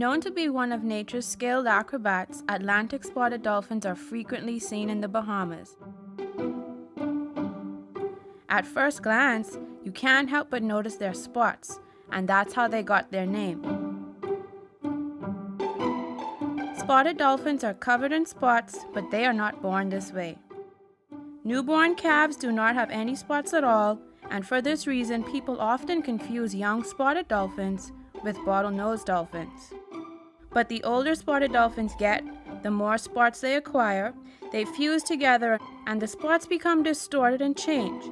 Known to be one of nature's skilled acrobats, Atlantic spotted dolphins are frequently seen in the Bahamas. At first glance, you can't help but notice their spots, and that's how they got their name. Spotted dolphins are covered in spots, but they are not born this way. Newborn calves do not have any spots at all, and for this reason, people often confuse young spotted dolphins with bottlenose dolphins. But the older spotted dolphins get, the more spots they acquire, they fuse together and the spots become distorted and change.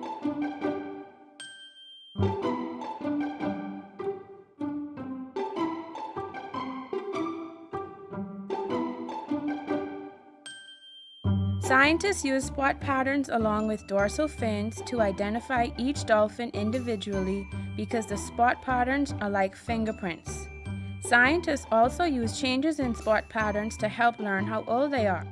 Scientists use spot patterns along with dorsal fins to identify each dolphin individually because the spot patterns are like fingerprints. Scientists also use changes in spot patterns to help learn how old they are.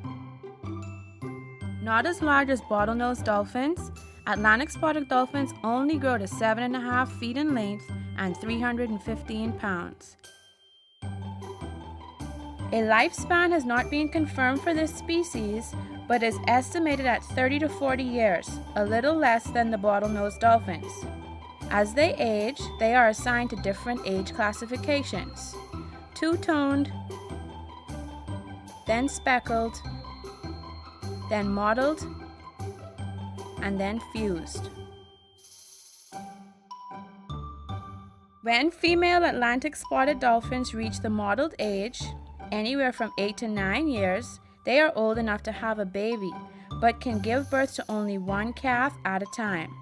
Not as large as bottlenose dolphins, Atlantic spotted dolphins only grow to 7.5 feet in length and 315 pounds. A lifespan has not been confirmed for this species, but is estimated at 30 to 40 years, a little less than the bottlenose dolphins. As they age, they are assigned to different age classifications: two-toned, then speckled, then mottled, and then fused. When female Atlantic spotted dolphins reach the mottled age, anywhere from 8 to 9 years, they are old enough to have a baby, but can give birth to only one calf at a time.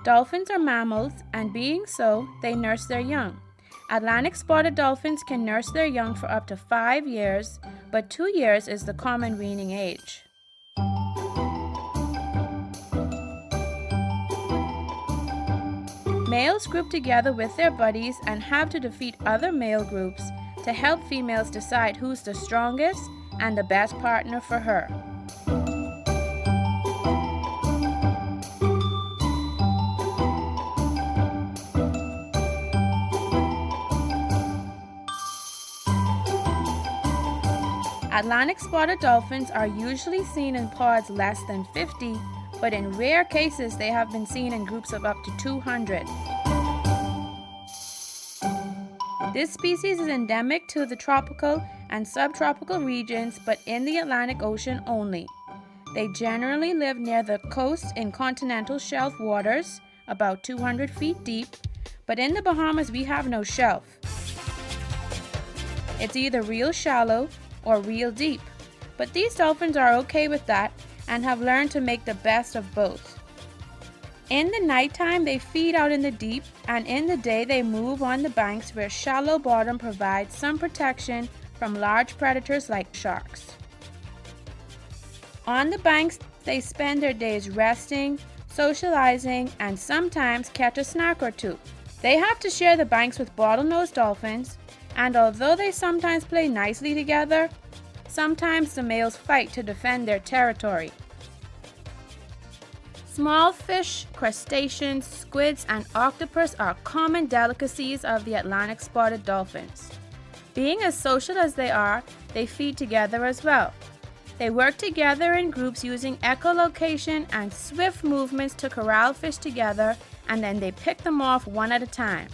Dolphins are mammals, and being so, they nurse their young. Atlantic spotted dolphins can nurse their young for up to 5 years, but 2 years is the common weaning age. Males group together with their buddies and have to defeat other male groups to help females decide who's the strongest and the best partner for her. Atlantic spotted dolphins are usually seen in pods less than 50, but in rare cases they have been seen in groups of up to 200. This species is endemic to the tropical and subtropical regions, but in the Atlantic Ocean only. They generally live near the coast in continental shelf waters, about 200 feet deep, but in the Bahamas we have no shelf. It's either real shallow or real deep, but these dolphins are okay with that and have learned to make the best of both. In the nighttime, they feed out in the deep, and in the day they move on the banks where shallow bottom provides some protection from large predators like sharks. On the banks, they spend their days resting, socializing, and sometimes catch a snack or two. They have to share the banks with bottlenose dolphins, and although they sometimes play nicely together, sometimes the males fight to defend their territory. Small fish, crustaceans, squids, and octopus are common delicacies of the Atlantic spotted dolphins. Being as social as they are, they feed together as well. They work together in groups using echolocation and swift movements to corral fish together, and then they pick them off one at a time.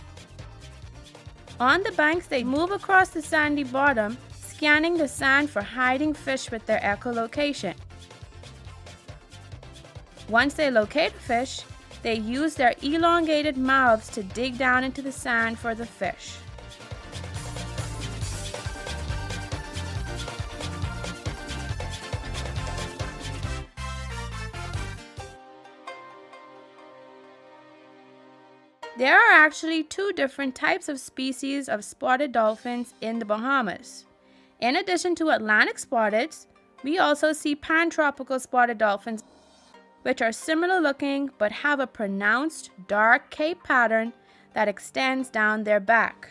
On the banks, they move across the sandy bottom, scanning the sand for hiding fish with their echolocation. Once they locate a fish, they use their elongated mouths to dig down into the sand for the fish. There are actually two different types of species of spotted dolphins in the Bahamas. In addition to Atlantic spotteds, we also see pantropical spotted dolphins, which are similar looking but have a pronounced dark cape pattern that extends down their back.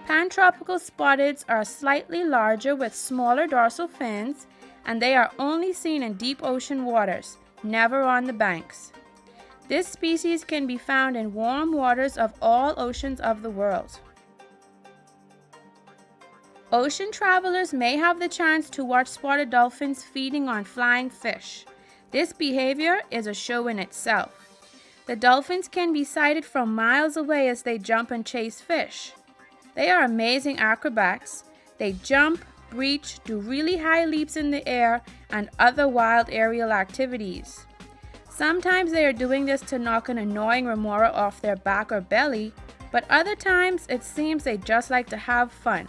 Pantropical spotteds are slightly larger with smaller dorsal fins, and they are only seen in deep ocean waters, never on the banks. This species can be found in warm waters of all oceans of the world. Ocean travelers may have the chance to watch spotted dolphins feeding on flying fish. This behavior is a show in itself. The dolphins can be sighted from miles away as they jump and chase fish. They are amazing acrobats. They jump, breach, do really high leaps in the air, and other wild aerial activities. Sometimes they are doing this to knock an annoying remora off their back or belly, but other times it seems they just like to have fun.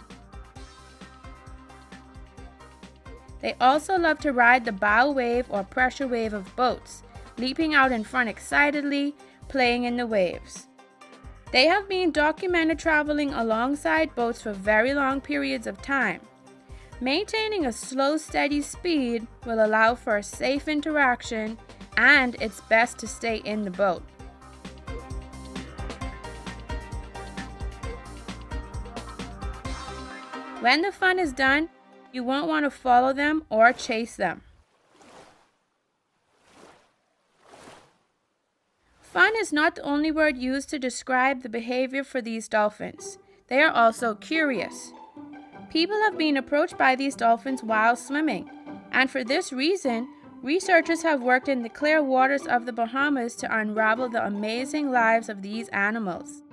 They also love to ride the bow wave or pressure wave of boats, leaping out in front excitedly, playing in the waves. They have been documented traveling alongside boats for very long periods of time. Maintaining a slow, steady speed will allow for a safe interaction, and it's best to stay in the boat. When the fun is done, you won't want to follow them or chase them. Fun is not the only word used to describe the behavior for these dolphins. They are also curious. People have been approached by these dolphins while swimming, and for this reason, researchers have worked in the clear waters of the Bahamas to unravel the amazing lives of these animals.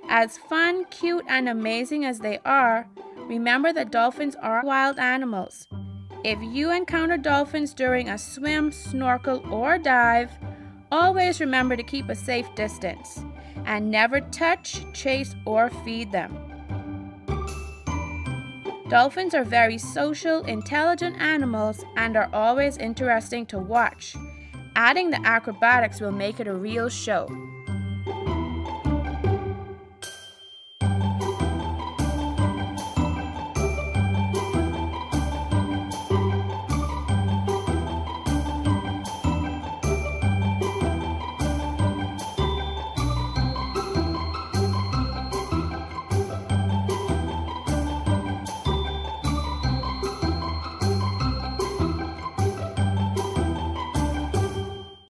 As fun, cute, and amazing as they are, remember that dolphins are wild animals. If you encounter dolphins during a swim, snorkel, or dive, always remember to keep a safe distance and never touch, chase, or feed them. Dolphins are very social, intelligent animals and are always interesting to watch. Adding the acrobatics will make it a real show.